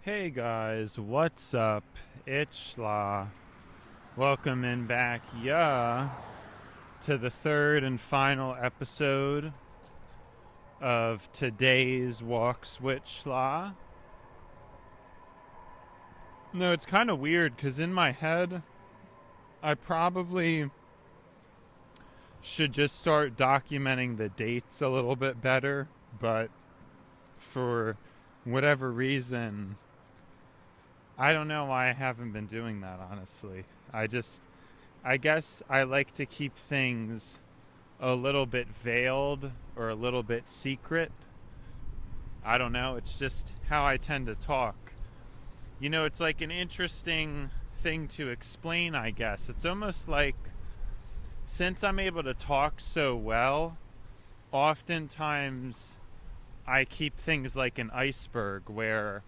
Hey guys, what's up? It's La. Welcome in back, to the third and final episode of today's Walks with Schla. No, it's kind of weird because in my head, I probably should just start documenting the dates a little bit better, but for whatever reason, I don't know why I haven't been doing that, honestly. I guess I like to keep things a little bit veiled or a little bit secret. I don't know, it's just how I tend to talk. You know, it's like an interesting thing to explain, I guess. It's almost like since I'm able to talk so well, oftentimes I keep things like an iceberg where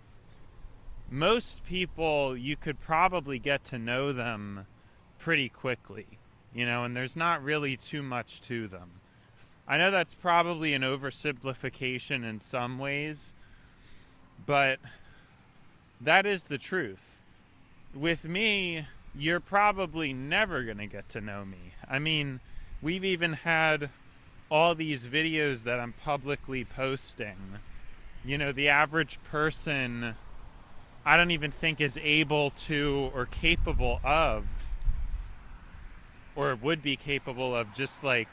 most people, you could probably get to know them pretty quickly, and there's not really too much to them. I know that's probably an oversimplification in some ways, but that is the truth. With me, you're probably never going to get to know me. I mean, we've even had all these videos that I'm publicly posting. The average person, I don't even think is able to or capable of, or would be capable of, just like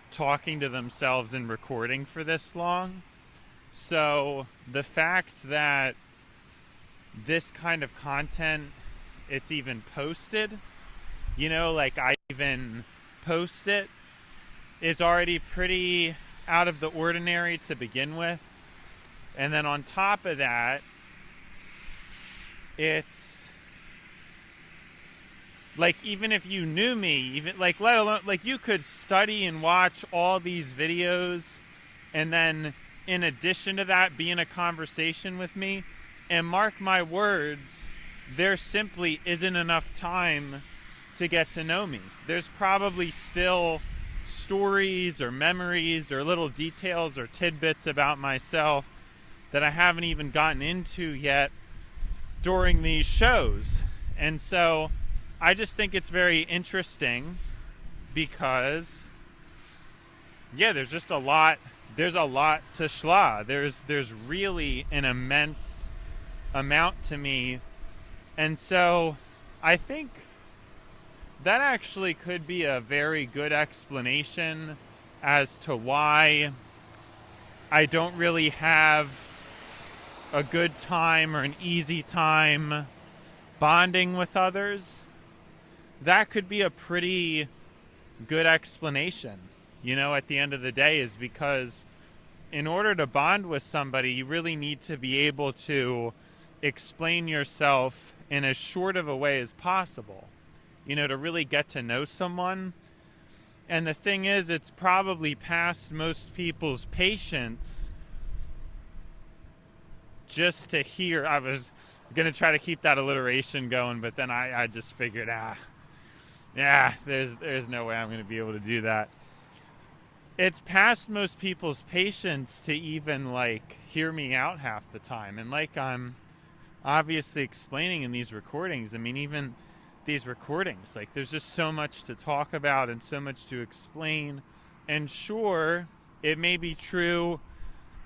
talking to themselves and recording for this long. So the fact that this kind of content, it's even posted, like I even post it, is already pretty out of the ordinary to begin with. And then on top of that, it's like, even if you knew me, even like, let alone, like, you could study and watch all these videos and then in addition to that be in a conversation with me, and mark my words, there simply isn't enough time to get to know me. There's probably still stories or memories or little details or tidbits about myself that I haven't even gotten into yet during these shows. And so I just think it's very interesting because, there's just a lot to schla. There's really an immense amount to me. And so I think that actually could be a very good explanation as to why I don't really have a good time or an easy time bonding with others. That could be a pretty good explanation, at the end of the day, is because in order to bond with somebody, you really need to be able to explain yourself in as short of a way as possible, to really get to know someone. And the thing is, it's probably past most people's patience just to hear. I was going to try to keep that alliteration going, but then I just figured, there's no way I'm going to be able to do that. It's past most people's patience to even, like, hear me out half the time. And like I'm obviously explaining in these recordings, I mean, even these recordings, like, there's just so much to talk about and so much to explain. And sure, it may be true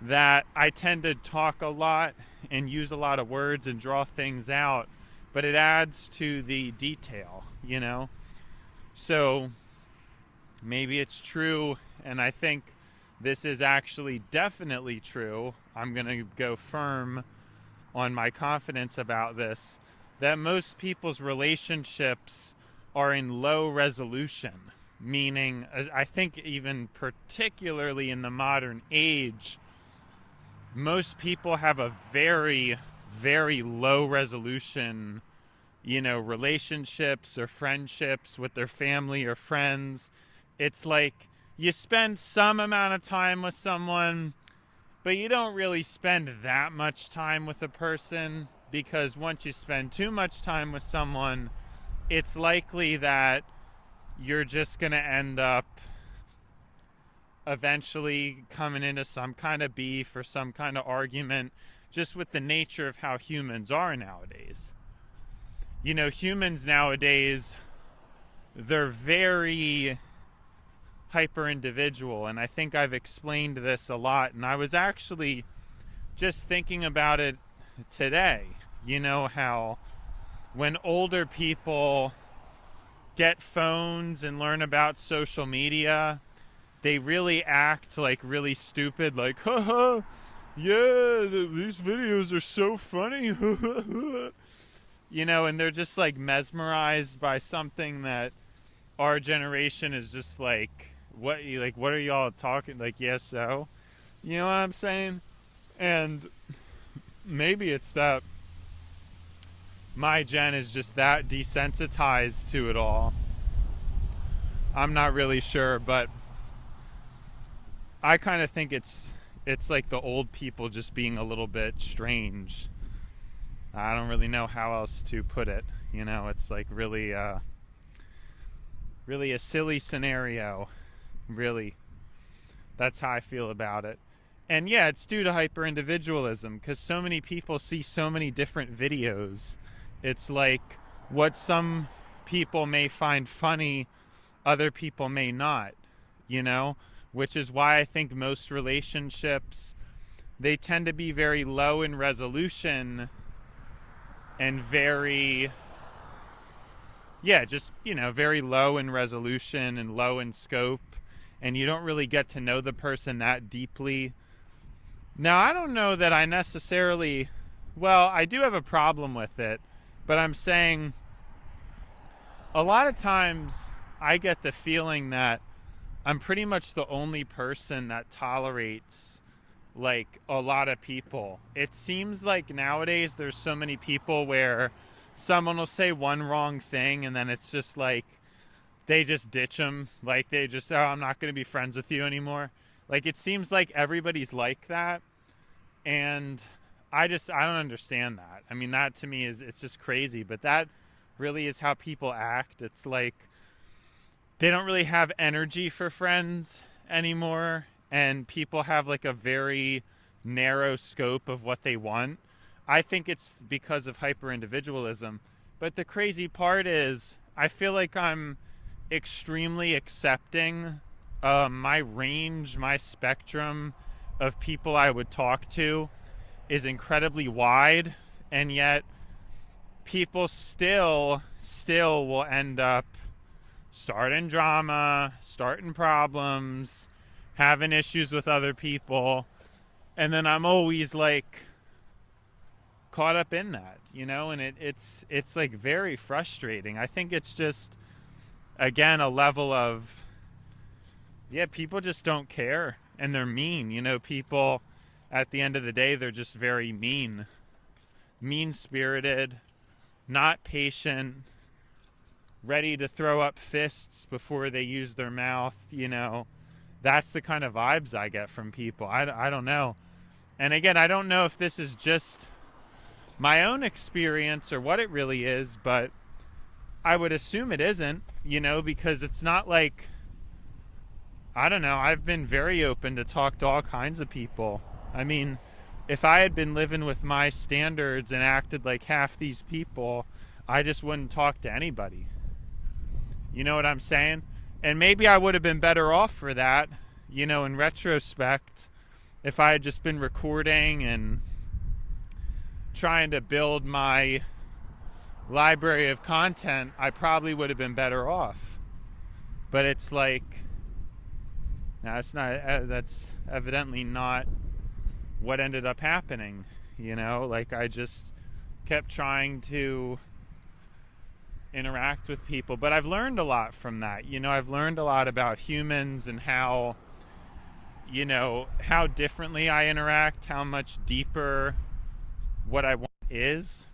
that I tend to talk a lot and use a lot of words and draw things out, but it adds to the detail, So maybe it's true, and I think this is actually definitely true. I'm going to go firm on my confidence about this, that most people's relationships are in low resolution, meaning, I think even particularly in the modern age, most people have a very, very low resolution, relationships or friendships with their family or friends. It's like you spend some amount of time with someone, but you don't really spend that much time with a person, because once you spend too much time with someone, it's likely that you're just going to end up eventually coming into some kind of beef or some kind of argument just with the nature of how humans are nowadays. You know, humans nowadays, they're very hyper individual, and I think I've explained this a lot, and I was actually just thinking about it today. You know, how when older people get phones and learn about social media, they really act like really stupid, like, haha, yeah, these videos are so funny. You know, and they're just like mesmerized by something that our generation is just like, what are y'all talking, like, yes, so, you know what I'm saying? And maybe it's that my gen is just that desensitized to it all. I'm not really sure, but I kind of think it's like the old people just being a little bit strange. I don't really know how else to put it. You know, it's like really a silly scenario. Really, that's how I feel about it. And yeah, it's due to hyperindividualism, because so many people see so many different videos. It's like what some people may find funny, other people may not, you know? Which is why I think most relationships, they tend to be very low in resolution and very, just, very low in resolution and low in scope. And you don't really get to know the person that deeply. Now, I don't know that I necessarily, I do have a problem with it, but I'm saying a lot of times I get the feeling that I'm pretty much the only person that tolerates like a lot of people. It seems like nowadays there's so many people where someone will say one wrong thing and then it's just like they just ditch them. Like they just, oh, I'm not going to be friends with you anymore. Like it seems like everybody's like that. And I don't understand that. I mean, that to me it's just crazy, but that really is how people act. It's like they don't really have energy for friends anymore, and people have like a very narrow scope of what they want. I think it's because of hyperindividualism. But the crazy part is I feel like I'm extremely accepting. My range, my spectrum of people I would talk to is incredibly wide, and yet people still will end up starting drama, starting problems, having issues with other people, and then I'm always like caught up in that, and it's like very frustrating. I think it's just, again, a level of, people just don't care, and they're mean. People at the end of the day, they're just very mean-spirited, not patient, ready to throw up fists before they use their mouth. That's the kind of vibes I get from people. I don't know. And again, I don't know if this is just my own experience or what it really is, but I would assume it isn't, because it's not like, I don't know, I've been very open to talk to all kinds of people. I mean, if I had been living with my standards and acted like half these people, I just wouldn't talk to anybody. You know what I'm saying? And maybe I would have been better off for that, in retrospect, if I had just been recording and trying to build my library of content. I probably would have been better off. But it's like, now it's not, that's evidently not what ended up happening. Like I just kept trying to interact with people, but I've learned a lot from that. I've learned a lot about humans and how differently I interact, how much deeper what I want is,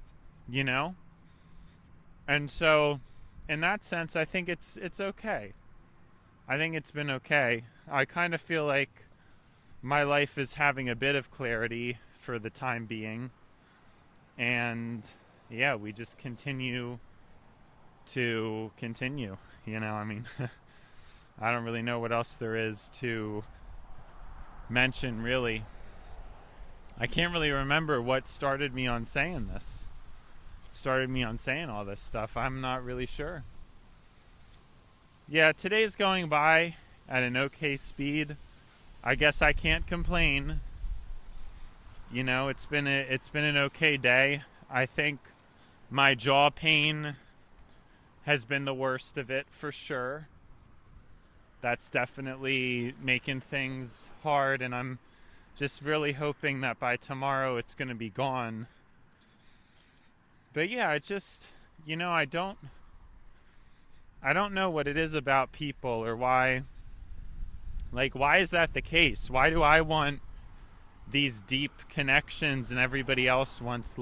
and so in that sense I think it's okay. I think it's been okay. I kind of feel like my life is having a bit of clarity for the time being, and we just continue to continue. I mean, I don't really know what else there is to mention, really. I can't really remember what started me on saying this. Started me on saying all this stuff. I'm not really sure. Yeah, today's going by at an okay speed. I guess I can't complain. You know, it's been an okay day. I think my jaw pain has been the worst of it for sure. That's definitely making things hard, and I'm just really hoping that by tomorrow it's going to be gone. But yeah, I just, I don't know what it is about people, or why is that the case? Why do I want these deep connections and everybody else wants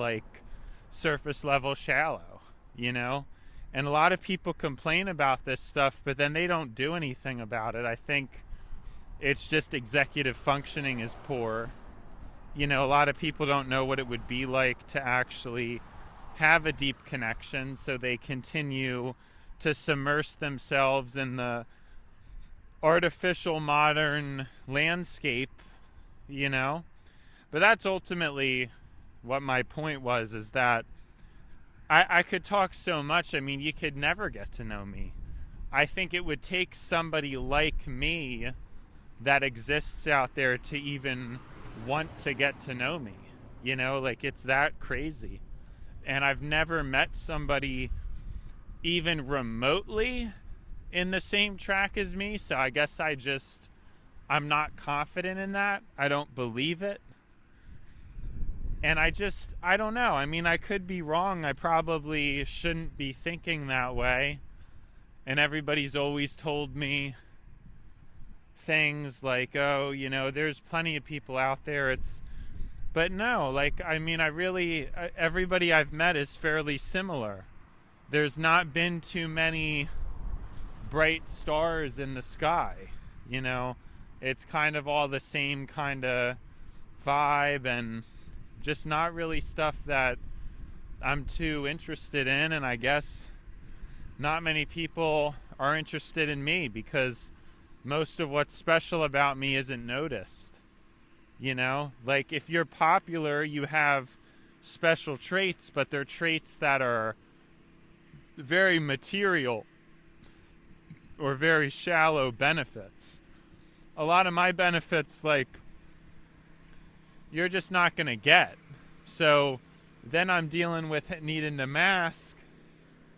surface level shallow, And a lot of people complain about this stuff, but then they don't do anything about it. I think it's just executive functioning is poor. A lot of people don't know what it would be like to actually have a deep connection, so they continue to submerge themselves in the artificial modern landscape, But that's ultimately what my point was, is that I could talk so much. I mean, you could never get to know me. I think it would take somebody like me that exists out there to even want to get to know me. It's that crazy. And I've never met somebody even remotely in the same track as me, so I guess I'm not confident in that. I don't believe it. And I don't know. I mean, I could be wrong. I probably shouldn't be thinking that way. And everybody's always told me things like, oh, there's plenty of people out there. But no, everybody I've met is fairly similar. There's not been too many bright stars in the sky, It's kind of all the same kind of vibe, and just not really stuff that I'm too interested in. And I guess not many people are interested in me, because most of what's special about me isn't noticed. If you're popular, you have special traits, but they're traits that are very material or very shallow benefits. A lot of my benefits, you're just not going to get. So then I'm dealing with needing to mask,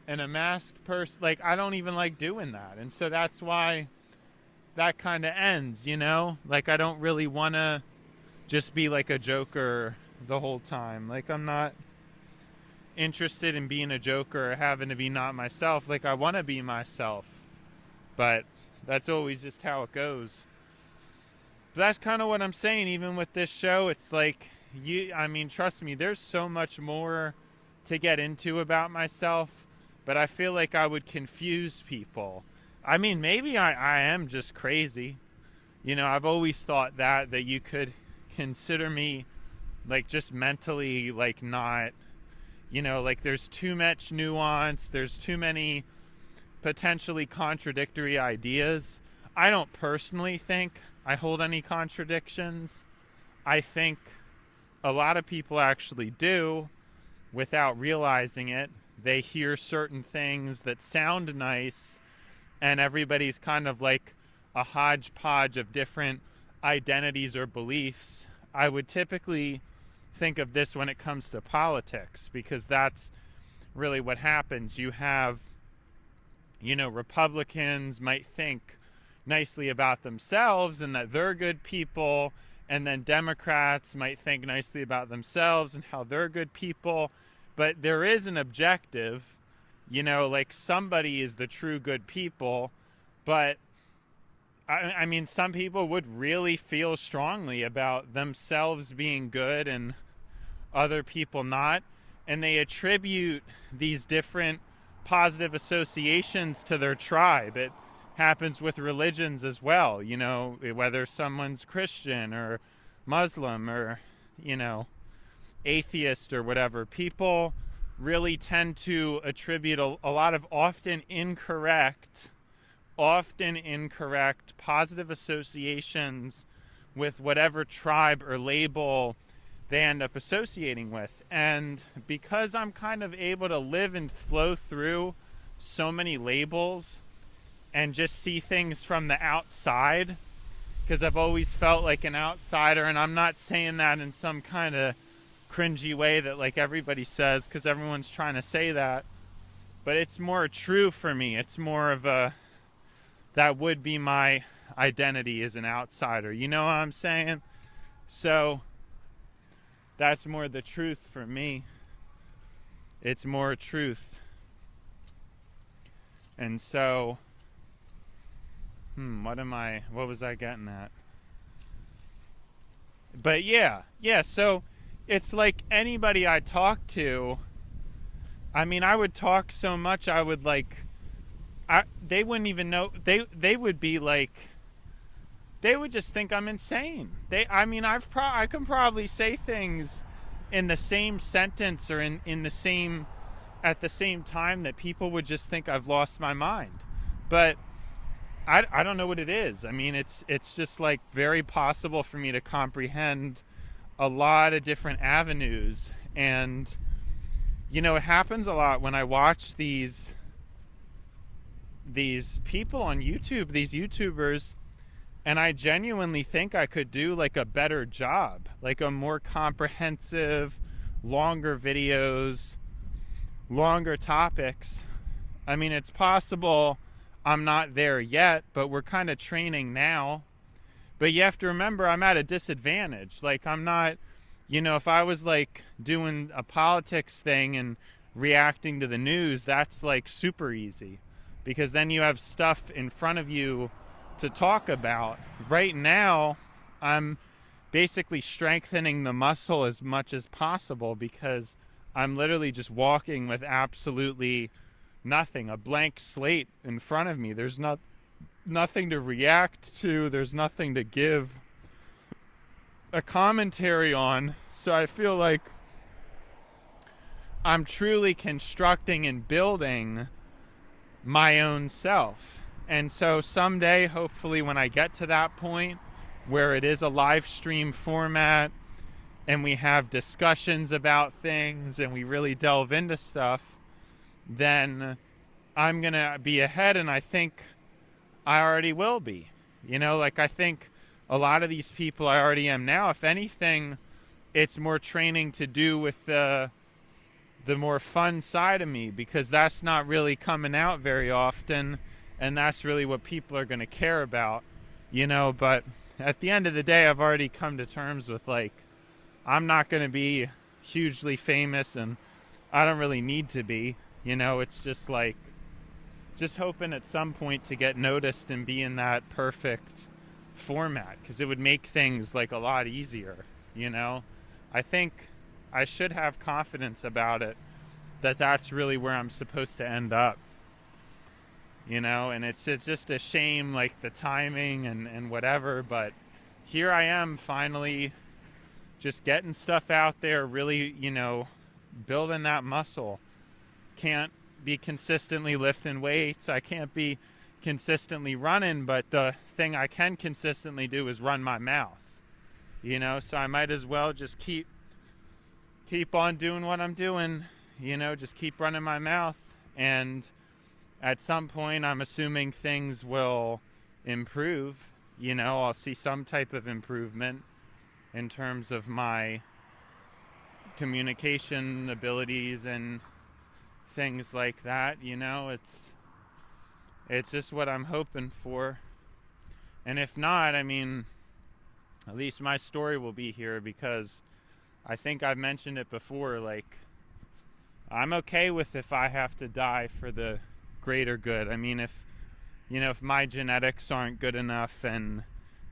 and a masked person, I don't even like doing that. And so that's why that kind of ends, I don't really want to just be like a joker the whole time. I'm not interested in being a joker or having to be not myself. I want to be myself, but that's always just how it goes. But that's kind of what I'm saying. Even with this show, it's trust me, there's so much more to get into about myself, but I feel like I would confuse people. I mean, maybe I am just crazy. I've always thought that you could consider me just mentally not, there's too much nuance, there's too many potentially contradictory ideas. I don't personally think I hold any contradictions. I think a lot of people actually do without realizing it. They hear certain things that sound nice, and everybody's kind of like a hodgepodge of different identities or beliefs. I would typically think of this when it comes to politics, because that's really what happens. You have, Republicans might think nicely about themselves and that they're good people, and then Democrats might think nicely about themselves and how they're good people. But there is an objective, somebody is the true good people, but I mean, some people would really feel strongly about themselves being good and other people not, and they attribute these different positive associations to their tribe. It happens with religions as well, whether someone's Christian or Muslim or, atheist or whatever. People really tend to attribute a lot of often incorrect positive associations with whatever tribe or label they end up associating with. And because I'm kind of able to live and flow through so many labels and just see things from the outside, because I've always felt like an outsider, and I'm not saying that in some kind of cringy way that like everybody says, because everyone's trying to say that, but it's more true for me. It's more of a, that would be my identity as an outsider, you know what I'm saying? So that's more the truth for me. It's more truth. And so what was I getting at? But yeah, so it's like anybody I talk to, I mean, I would talk so much, I would like, they wouldn't even know, they would be like, they would just think I'm insane. I can probably say things in the same sentence or in the same, at the same time, that people would just think I've lost my mind. But I don't know what it is. I mean, it's just like very possible for me to comprehend a lot of different avenues. And, you know, it happens a lot when I watch these people on YouTube, these YouTubers, and I genuinely think I could do like a better job, like a more comprehensive, longer videos, longer topics. I mean, it's possible I'm not there yet, but we're kind of training now. But you have to remember, I'm at a disadvantage. Like, I'm not, you know, if I was like doing a politics thing and reacting to the news, that's like super easy, because then you have stuff in front of you to talk about. Right now, I'm basically strengthening the muscle as much as possible, because I'm literally just walking with absolutely nothing, a blank slate in front of me. There's nothing to react to. There's nothing to give a commentary on. So I feel like I'm truly constructing and building my own self. And so someday, hopefully, when I get to that point where it is a live stream format and we have discussions about things and we really delve into stuff, then I'm going to be ahead, and I think I already will be. You know, like, I think a lot of these people I already am now. If anything, it's more training to do with the more fun side of me, because that's not really coming out very often, and that's really what people are going to care about, you know. But at the end of the day, I've already come to terms with, like, I'm not going to be hugely famous, and I don't really need to be. You know, it's just like, just hoping at some point to get noticed and be in that perfect format, because it would make things like a lot easier, you know. I think I should have confidence about it, that that's really where I'm supposed to end up, you know. And it's just a shame, like, the timing and whatever, but here I am finally just getting stuff out there, really, you know, building that muscle. Can't be consistently lifting weights, I can't be consistently running, but the thing I can consistently do is run my mouth, you know. So I might as well just keep on doing what I'm doing, you know, just keep running my mouth. And at some point, I'm assuming things will improve, you know. I'll see some type of improvement in terms of my communication abilities and things like that, you know. It's just what I'm hoping for. And if not, I mean, at least my story will be here, because I think I've mentioned it before, like, I'm okay with if I have to die for the greater good. I mean, if, you know, if my genetics aren't good enough and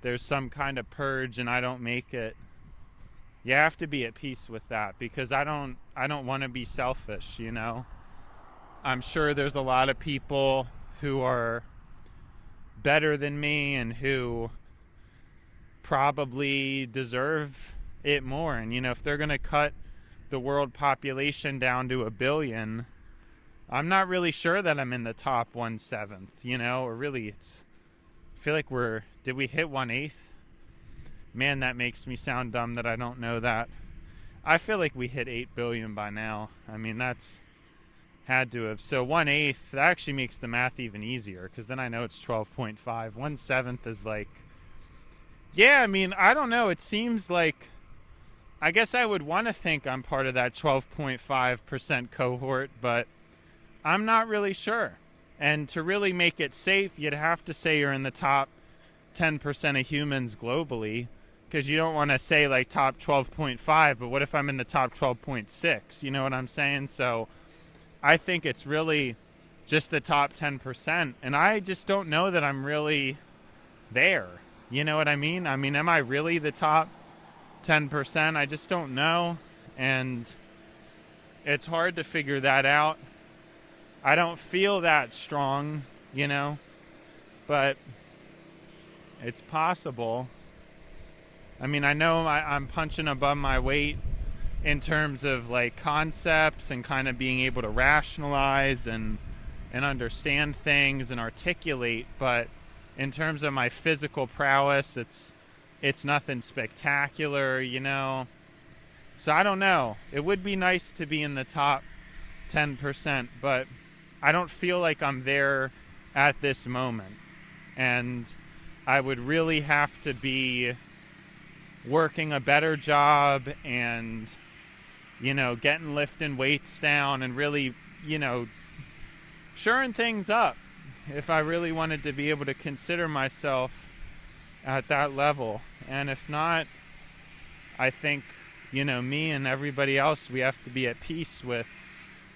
there's some kind of purge and I don't make it, you have to be at peace with that, because I don't want to be selfish, you know. I'm sure there's a lot of people who are better than me and who probably deserve it more. And, you know, if they're going to cut the world population down to 1 billion, I'm not really sure that I'm in the top 1/7, you know, or really I feel like did we hit 1/8? Man, that makes me sound dumb that I don't know that. I feel like we hit 8 billion by now. I mean, that's had to have. So 1/8, that actually makes the math even easier, because then I know it's 12.5. 1/7 is like, yeah, I mean, I don't know. It seems like, I guess I would want to think I'm part of that 12.5% cohort, but I'm not really sure. And to really make it safe, you'd have to say you're in the top 10% of humans globally, because you don't want to say like top 12.5, but what if I'm in the top 12.6? You know what I'm saying? So I think it's really just the top 10%, and I just don't know that I'm really there. You know what I mean? I mean, am I really the top 10%? I just don't know, and it's hard to figure that out. I don't feel that strong, you know, but it's possible. I mean, I know I'm punching above my weight in terms of like concepts and kind of being able to rationalize and understand things and articulate, but in terms of my physical prowess, it's nothing spectacular, you know. So I don't know. It would be nice to be in the top 10%, but I don't feel like I'm there at this moment. And I would really have to be working a better job and, you know, getting lifting weights down and really, you know, shoring things up if I really wanted to be able to consider myself at that level. And if not, I think, you know, me and everybody else, we have to be at peace with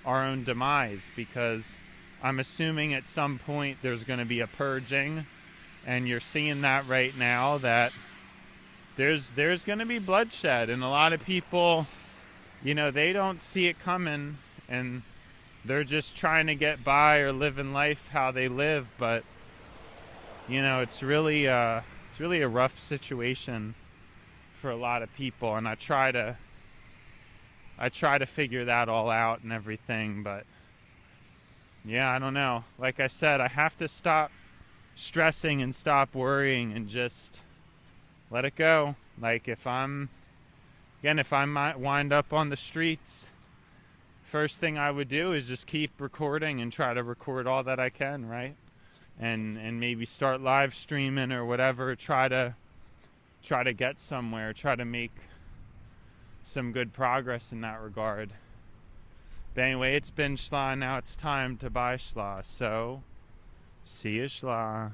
our own demise, because I'm assuming at some point there's going to be a purging, and you're seeing that right now, that there's going to be bloodshed, and a lot of people, you know, they don't see it coming, and they're just trying to get by or living life how they live. But, you know, it's really a rough situation for a lot of people, and I try to figure that all out and everything. But yeah, I don't know. Like I said, I have to stop stressing and stop worrying and just let it go. Like if I might wind up on the streets, first thing I would do is just keep recording and try to record all that I can, right? And maybe start live streaming or whatever, try to get somewhere, try to make some good progress in that regard. But anyway, it's been Schla, now it's time to buy Schla, so see you Schla.